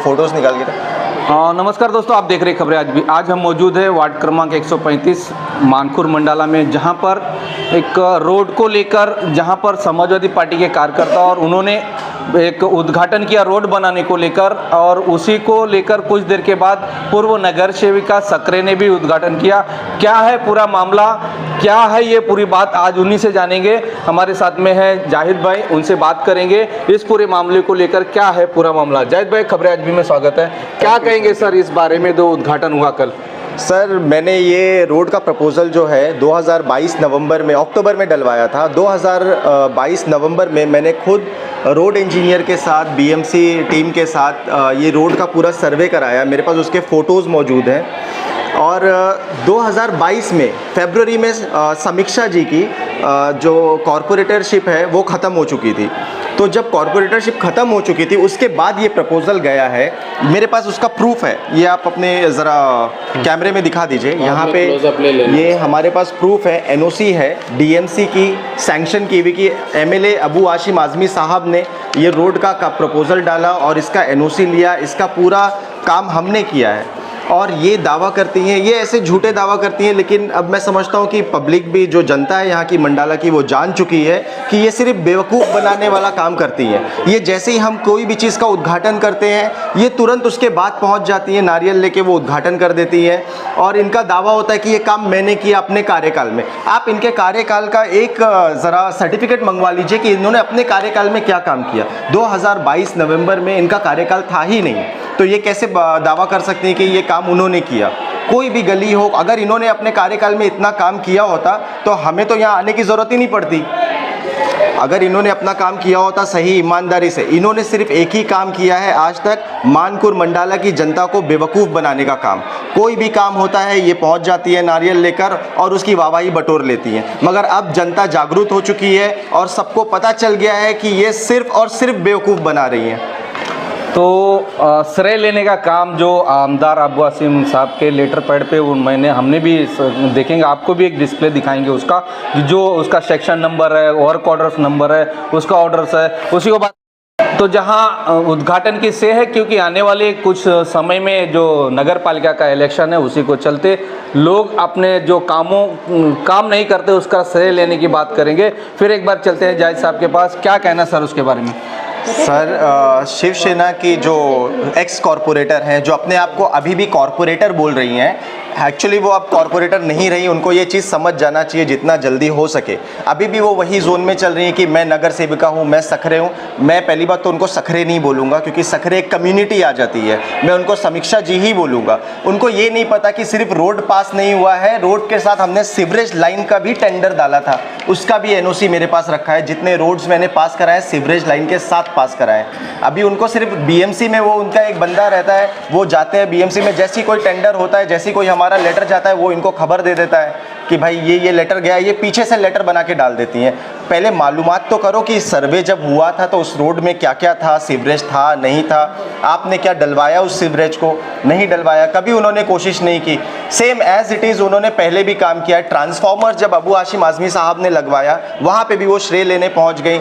Photos निकाल के नमस्कार दोस्तों, आप देख रहे हैं खबरें आज भी। आज हम मौजूद है वार्ड क्रमांक 135 मानखुर मंडाला में, जहां पर एक रोड को लेकर जहां पर समाजवादी पार्टी के कार्यकर्ता और उन्होंने एक उद्घाटन किया रोड बनाने को लेकर, और उसी को लेकर कुछ देर के बाद पूर्व नगर सेविका सकरे ने भी उद्घाटन किया। क्या है पूरा मामला, क्या है ये पूरी बात, आज उन्हीं से जानेंगे। हमारे साथ में है जाहिद भाई, उनसे बात करेंगे इस पूरे मामले को लेकर, क्या है पूरा मामला। जाहिद भाई, खबरें आज भी में स्वागत है। क्या कहेंगे सर इस बारे में, जो उद्घाटन हुआ कल? सर, मैंने ये रोड का प्रपोज़ल जो है 2022 नवंबर में, अक्टूबर में डलवाया था। 2022 नवंबर में मैंने खुद रोड इंजीनियर के साथ, बीएमसी टीम के साथ ये रोड का पूरा सर्वे कराया। मेरे पास उसके फ़ोटोज़ मौजूद हैं। और 2022 में फरवरी में समीक्षा जी की जो कॉरपोरेटरशिप है वो ख़त्म हो चुकी थी। तो जब कॉरपोरेटरशिप ख़त्म हो चुकी थी उसके बाद ये प्रपोज़ल गया है। मेरे पास उसका प्रूफ है, ये आप अपने ज़रा कैमरे में दिखा दीजिए। यहाँ पे ये हमारे पास प्रूफ है, एनओसी है डीएमसी की सैंक्शन की हुई, कि एमएलए अबू आशिम आज़मी साहब ने ये रोड का प्रपोज़ल डाला और इसका एनओसी लिया। इसका पूरा काम हमने किया है। और ये दावा करती हैं, ये ऐसे झूठे दावा करती हैं, लेकिन अब मैं समझता हूँ कि पब्लिक भी, जो जनता है यहाँ की मंडाला की, वो जान चुकी है कि ये सिर्फ बेवकूफ़ बनाने वाला काम करती है। ये जैसे ही हम कोई भी चीज़ का उद्घाटन करते हैं, ये तुरंत उसके बाद पहुँच जाती है, नारियल लेके वो उद्घाटन कर देती है। और इनका दावा होता है कि ये काम मैंने किया अपने कार्यकाल में। आप इनके कार्यकाल का एक ज़रा सर्टिफिकेट मंगवा लीजिए कि इन्होंने अपने कार्यकाल में क्या काम किया। 2022 नवंबर में इनका कार्यकाल था ही नहीं, तो ये कैसे दावा कर सकते हैं कि ये काम उन्होंने किया। कोई भी गली हो, अगर इन्होंने अपने कार्यकाल में इतना काम किया होता तो हमें तो यहाँ आने की ज़रूरत ही नहीं पड़ती। अगर इन्होंने अपना काम किया होता सही ईमानदारी से, इन्होंने सिर्फ एक ही काम किया है आज तक, मानकुर मंडाला की जनता को बेवकूफ़ बनाने का काम। कोई भी काम होता है ये पहुंच जाती है नारियल लेकर और उसकी वाहवाही बटोर लेती है। मगर अब जनता जागरूक हो चुकी है और सबको पता चल गया है कि ये सिर्फ और सिर्फ बेवकूफ़ बना रही हैं। तो श्रेय लेने का काम जो आमदार अबू आसिम साहब के लेटर पैड पे हमने भी देखेंगे, आपको भी एक डिस्प्ले दिखाएंगे उसका, जो उसका सेक्शन नंबर है, वर्क ऑर्डर्स नंबर है, उसका ऑर्डर्स है, उसी को बात। तो जहां उद्घाटन की से है, क्योंकि आने वाले कुछ समय में जो नगर पालिका का इलेक्शन है, उसी को चलते लोग अपने जो काम नहीं करते उसका श्रेय लेने की बात करेंगे। फिर एक बार चलते हैं जाहिद साहब के पास, क्या कहना सर उसके बारे में? सर, शिवसेना की जो एक्स कॉरपोरेटर हैं, जो अपने आप को अभी भी कॉरपोरेटर बोल रही हैं, एक्चुअली वो अब कॉरपोरेटर नहीं रही। उनको ये चीज़ समझ जाना चाहिए जितना जल्दी हो सके। अभी भी वो वही जोन में चल रही है कि मैं नगर सेविका हूँ, मैं सखरे हूँ। मैं पहली बात तो उनको सखरे नहीं बोलूँगा, क्योंकि सखरे एक कम्युनिटी आ जाती है। मैं उनको समीक्षा जी ही बोलूँगा। उनको ये नहीं पता कि सिर्फ रोड पास नहीं हुआ है, रोड के साथ हमने सीवरेज लाइन का भी टेंडर डाला था, उसका भी एनओसी मेरे पास रखा है। जितने रोड्स मैंने पास कराए सीवरेज लाइन के साथ पास कराए। अभी उनको सिर्फ बीएमसी में, वो उनका एक बंदा रहता है, वो जाते हैं बीएमसी में, जैसी कोई टेंडर होता है, जैसी कोई हमारा लेटर जाता है, वो इनको खबर दे देता है कि भाई ये लेटर गया। ये पीछे से लेटर बना के डाल देती हैं। पहले मालूमात तो करो कि सर्वे जब हुआ था तो उस रोड में क्या क्या था, सीवरेज था नहीं था, आपने क्या डलवाया उस सीवरेज को, नहीं डलवाया, कभी उन्होंने कोशिश नहीं की। सेम एज इट इज़ उन्होंने पहले भी काम किया है। ट्रांसफार्मर जब अबू आशिम आज़मी साहब ने लगवाया, वहाँ पे भी वो श्रेय लेने पहुँच गई।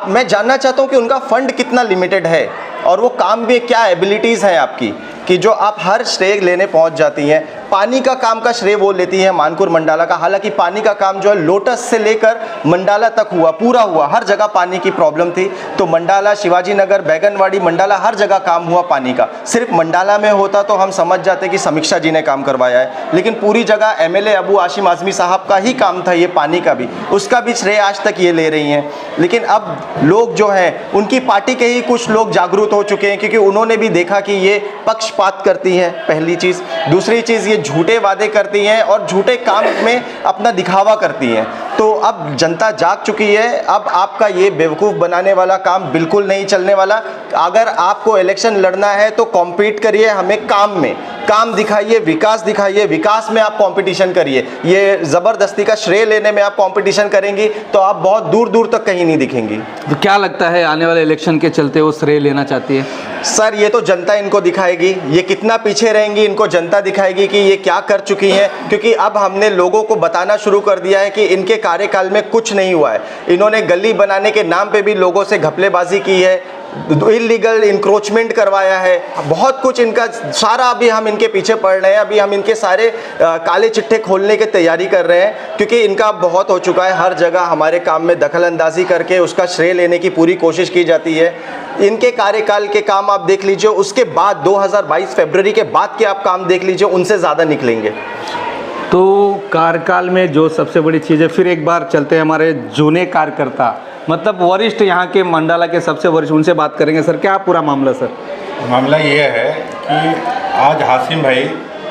मैं जानना चाहता हूँ कि उनका फंड कितना लिमिटेड है और वो काम में क्या एबिलिटीज़ हैं आपकी, कि जो आप हर श्रेय लेने पहुंच जाती हैं। पानी का काम का श्रेय वो लेती हैं मानकुर मंडाला का। हालांकि पानी का काम जो है लोटस से लेकर मंडाला तक हुआ, पूरा हुआ, हर जगह पानी की प्रॉब्लम थी। तो मंडाला, शिवाजी नगर, बैगनवाड़ी, मंडाला, हर जगह काम हुआ पानी का। सिर्फ मंडाला में होता तो हम समझ जाते कि समीक्षा जी ने काम करवाया है, लेकिन पूरी जगह एमएलए अबू आशिम आज़मी साहब का ही काम था ये पानी का भी, उसका भी श्रेय आज तक ये ले रही हैं। लेकिन अब लोग जो हैं, उनकी पार्टी के ही कुछ लोग जागरूक हो चुके हैं, क्योंकि उन्होंने भी देखा कि ये पक्षपात करती हैं, पहली चीज़। दूसरी चीज़, ये झूठे वादे करती हैं और झूठे काम में अपना दिखावा करती हैं। तो अब जनता जाग चुकी है। अब आपका ये बेवकूफ़ बनाने वाला काम बिल्कुल नहीं चलने वाला। अगर आपको इलेक्शन लड़ना है तो कॉम्पीट करिए हमें काम में, काम दिखाइए, विकास दिखाइए, विकास में आप कंपटीशन करिए। ये ज़बरदस्ती का श्रेय लेने में आप कंपटीशन करेंगी तो आप बहुत दूर दूर तक कहीं नहीं दिखेंगी। तो क्या लगता है आने वाले इलेक्शन के चलते वो श्रेय लेना चाहती है? सर, ये तो जनता इनको दिखाएगी। ये कितना पीछे रहेंगी इनको जनता दिखाएगी कि ये क्या कर चुकी हैं, क्योंकि अब हमने लोगों को बताना शुरू कर दिया है कि इनके कार्यकाल में कुछ नहीं हुआ है। इन्होंने गली बनाने के नाम पे भी लोगों से घपलेबाजी की है, इलीगल इंक्रोचमेंट करवाया है, बहुत कुछ इनका सारा अभी हम इनके पीछे पड़ रहे हैं। अभी हम इनके सारे काले चिट्ठे खोलने की तैयारी कर रहे हैं, क्योंकि इनका बहुत हो चुका है। हर जगह हमारे काम में दखल अंदाजी करके उसका श्रेय लेने की पूरी कोशिश की जाती है। इनके कार्यकाल के काम आप देख लीजिए, उसके बाद 2022 फरवरी के बाद के आप काम देख लीजिए, उनसे ज़्यादा निकलेंगे। तो कार्यकाल में जो सबसे बड़ी चीज़ है, फिर एक बार चलते हैं हमारे जूने कार्यकर्ता, मतलब वरिष्ठ यहाँ के मंडाला के सबसे वरिष्ठ, उनसे बात करेंगे। सर क्या पूरा मामला सर? मामला ये है कि आज हाशिम भाई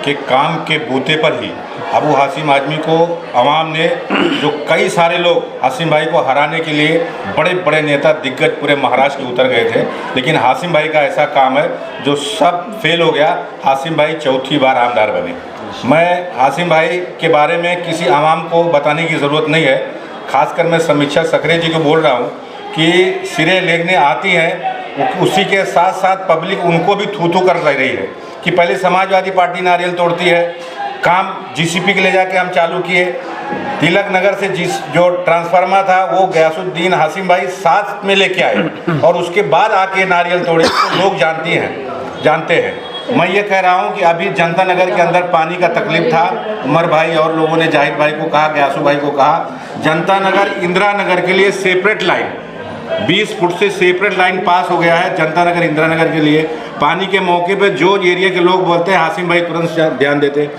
के काम के बूते पर ही अबू हाशिम आदमी को अवाम ने, जो कई सारे लोग हाशिम भाई को हराने के लिए बड़े बड़े नेता दिग्गज पूरे महाराष्ट्र के उतर गए थे, लेकिन हाशिम भाई का ऐसा काम है जो सब फेल हो गया। हाशिम भाई चौथी बार आमदार बने। मैं हाशिम भाई के बारे में किसी आवाम को बताने की ज़रूरत नहीं है, खासकर मैं समीक्षा सकरे जी को बोल रहा हूँ कि सिरे लेने आती हैं, उसी के साथ साथ पब्लिक उनको भी थू कर रही है कि पहले समाजवादी पार्टी नारियल तोड़ती है, काम जीसीपी के ले जाके हम चालू किए। तिलक नगर से जो ट्रांसफार्मर था वो गयासुद्दीन हाशिम भाई साथ में लेके आए और उसके बाद आके नारियल तोड़े, तो लोग जानते हैं। मैं ये कह रहा हूँ कि अभी जनता नगर के अंदर पानी का तकलीफ था, उमर भाई और लोगों ने जाहिद भाई को कहा, गयासू भाई को कहा, जनता नगर इंदिरा नगर के लिए सेपरेट लाइन 20 फुट से सेपरेट लाइन पास हो गया है जनता नगर इंदिरा नगर के लिए। पानी के मौके पे जो एरिया के लोग बोलते हैं हाशिम भाई तुरंत ध्यान देते।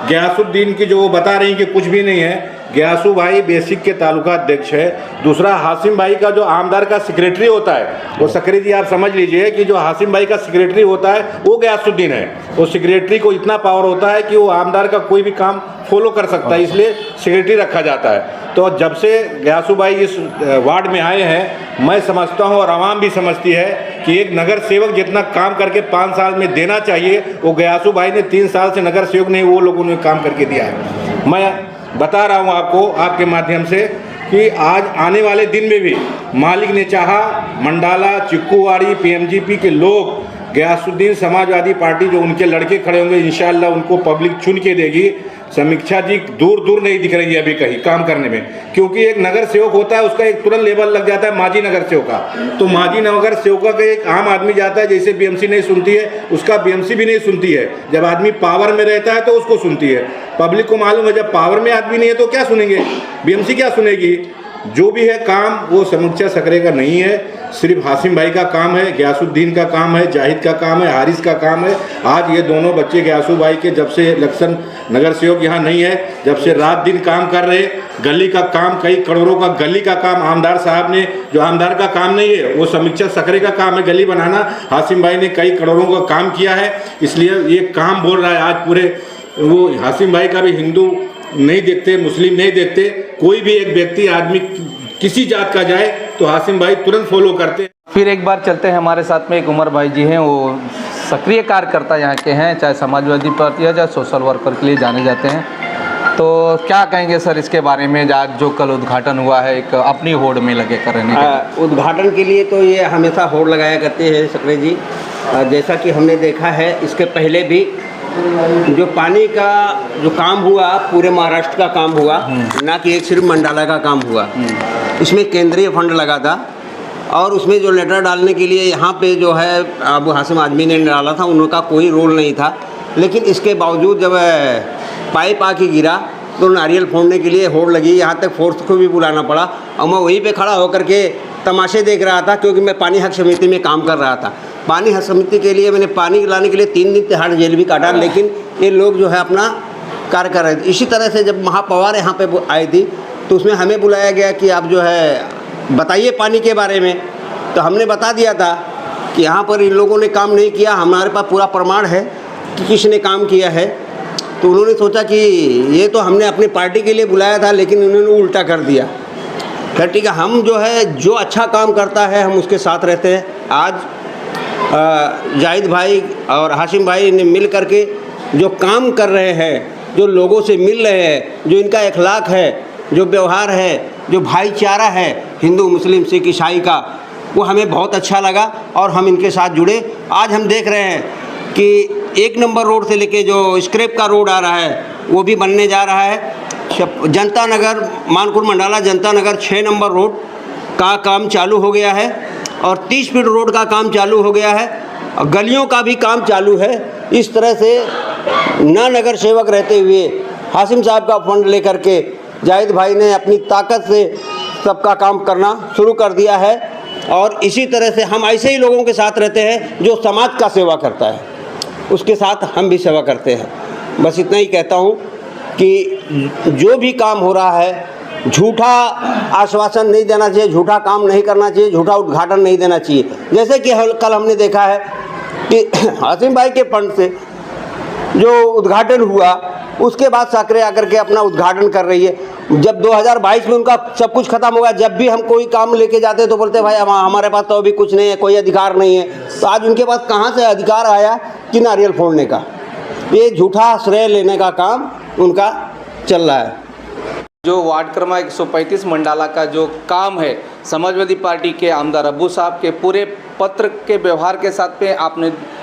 गयासुद्दीन की जो वो बता रही कि कुछ भी नहीं है, गयासू भाई बेसिक के तालुका अध्यक्ष है। दूसरा, हाशिम भाई का जो आमदार का सेक्रेटरी होता है, वो सकरी जी आप समझ लीजिए कि जो हाशिम भाई का सेक्रेटरी होता है वो गयासुद्दीन है। वो सेक्रेटरी को इतना पावर होता है कि वो आमदार का कोई भी काम फॉलो कर सकता है, इसलिए सेक्रेटरी रखा जाता है। तो जब से गयासू भाई इस वार्ड में आए हैं, मैं समझता हूँ और आवाम भी समझती है कि एक नगर सेवक जितना काम करके 5 साल में देना चाहिए, वो गयासू भाई ने 3 साल से नगर सेवक नहीं, वो लोगों ने काम करके दिया है। मैं बता रहा हूँ आपको आपके माध्यम से कि आज आने वाले दिन में भी मालिक ने चाहा, मंडाला, चिक्कूवाड़ी, पीएमजीपी के लोग गयासुद्दीन समाजवादी पार्टी जो उनके लड़के खड़े होंगे, इंशाअल्लाह उनको पब्लिक चुन के देगी। समीक्षा जी दूर दूर नहीं दिख रही है अभी कहीं काम करने में, क्योंकि एक नगर सेवक होता है उसका एक तुरंत लेबल लग जाता है माजी नगर सेवक का। तो माजी नगर सेवक का एक आम आदमी जाता है, जैसे बीएमसी नहीं सुनती है उसका बीएमसी भी नहीं सुनती है। जब आदमी पावर में रहता है तो उसको सुनती है। पब्लिक को मालूम है जब पावर में आदमी नहीं है तो क्या सुनेंगे, बीएमसी क्या सुनेगी। जो भी है काम वो समीक्षा सकरे का नहीं है, सिर्फ हाशिम भाई का काम है, गयासुद्दीन का काम है, जाहिद का काम है, हारिस का काम है। आज ये दोनों बच्चे गयासू भाई के जब से इलेक्शन नगर सेवक यहाँ नहीं है, जब से रात दिन काम कर रहे, गली का काम कई करोड़ों का गली का काम आमदार साहब ने, जो आमदार का काम नहीं है वो समीक्षा सकरे का काम है गली बनाना। हाशिम भाई ने कई करोड़ों का काम किया है, इसलिए ये काम बोल रहा है आज पूरे। वो हाशिम भाई का भी हिंदू नहीं देखते, मुस्लिम नहीं देखते, कोई भी एक व्यक्ति आदमी किसी जात का जाए तो हाशिम भाई तुरंत फॉलो करते। फिर एक बार चलते हैं, हमारे साथ में एक उमर भाई जी हैं, वो सक्रिय कार्यकर्ता यहाँ के हैं, चाहे समाजवादी पार्टी है चाहे सोशल वर्कर के लिए जाने जाते हैं। तो क्या कहेंगे सर इसके बारे में, आज जो कल उद्घाटन हुआ है एक अपनी होड़ में लगे कर रहने के? उद्घाटन के लिए तो ये हमेशा होड़ लगाया करते हैं सकरे जी। जैसा कि हमने देखा है इसके पहले भी जो पानी का जो काम हुआ पूरे महाराष्ट्र का काम हुआ, ना कि एक सिर्फ मंडाला का काम हुआ। इसमें केंद्रीय फंड लगा था और उसमें जो लेटर डालने के लिए यहाँ पे जो है अबू हाशिम आदमी ने डाला था, उनका कोई रोल नहीं था। लेकिन इसके बावजूद जब पाइप आके गिरा तो नारियल फोड़ने के लिए होड़ लगी, यहाँ तक फोर्स को भी बुलाना पड़ा और मैं वहीं पे खड़ा होकर के तमाशे देख रहा था, क्योंकि मैं पानी हक समिति में काम कर रहा था। पानी हक समिति के लिए मैंने पानी लाने के लिए 3 दिन तिहाड़ जेल भी काटा, लेकिन ये लोग जो है अपना कार्य कर रहे थे। इसी तरह से जब महापौर यहाँ पे आई थी तो उसमें हमें बुलाया गया कि आप जो है बताइए पानी के बारे में। तो हमने बता दिया था कि यहाँ पर इन लोगों ने काम नहीं किया, हमारे पास पूरा प्रमाण है कि किसने काम किया है। तो उन्होंने सोचा कि ये तो हमने अपनी पार्टी के लिए बुलाया था, लेकिन उन्होंने उल्टा कर दिया। खैर ठीक है, हम जो है जो अच्छा काम करता है हम उसके साथ रहते हैं। आज जाहिद भाई और हाशिम भाई ने मिल करके जो काम कर रहे हैं, जो लोगों से मिल रहे हैं, जो इनका अखलाक है, जो व्यवहार है, जो भाईचारा है हिंदू मुस्लिम सिख ईसाई का, वो हमें बहुत अच्छा लगा और हम इनके साथ जुड़े। आज हम देख रहे हैं कि 1 नंबर रोड से लेके जो स्क्रैप का रोड आ रहा है वो भी बनने जा रहा है। जनता नगर मानपुर मंडाला जनता नगर 6 नंबर रोड का काम चालू हो गया है। और 30 फीट रोड का काम चालू हो गया है, और गलियों का भी काम चालू है। इस तरह से न नगर सेवक रहते हुए हाशिम साहब का फंड लेकर के जाहिद भाई ने अपनी ताकत से सबका काम करना शुरू कर दिया है। और इसी तरह से हम ऐसे ही लोगों के साथ रहते हैं जो समाज का सेवा करता है, उसके साथ हम भी सेवा करते हैं। बस इतना ही कहता हूँ कि जो भी काम हो रहा है झूठा आश्वासन नहीं देना चाहिए, झूठा काम नहीं करना चाहिए, झूठा उद्घाटन नहीं देना चाहिए। जैसे कि कल हमने देखा है कि हाशिम भाई के फंड से जो उद्घाटन हुआ उसके बाद साकरे आकर के अपना उद्घाटन कर रही है। जब 2022 में उनका सब कुछ खत्म होगा, जब भी हम कोई काम लेके जाते हैं तो बोलते हैं भाई हमारे पास तो अभी कुछ नहीं है, कोई अधिकार नहीं है। तो आज उनके पास कहाँ से अधिकार आया कि नारियल फोड़ने का? ये झूठा श्रेय लेने का काम उनका चल रहा है। जो वार्ड क्रमांक 135 मंडाला का जो काम है, समाजवादी पार्टी के आमदार अब्बू साहब के पूरे पत्र के व्यवहार के साथ में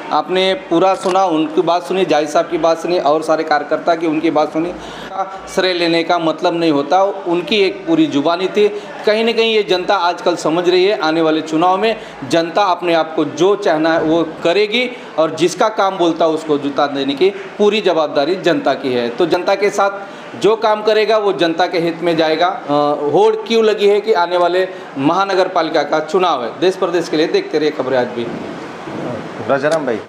आपने पूरा सुना, उनकी बात सुनी, जाहिद साहब की बात सुनी और सारे कार्यकर्ता की उनकी बात सुनी। श्रेय लेने का मतलब नहीं होता, उनकी एक पूरी जुबानी थी। कहीं ना कहीं ये जनता आजकल समझ रही है, आने वाले चुनाव में जनता अपने आप को जो चाहना है वो करेगी और जिसका काम बोलता है उसको जूता देने की पूरी जवाबदारी जनता की है। तो जनता के साथ जो काम करेगा वो जनता के हित में जाएगा। होड़ क्यों लगी है कि आने वाले महानगर पालिका का चुनाव है। देश प्रदेश के लिए देखते रहिए खबरें आज भी। राजाराम भाई।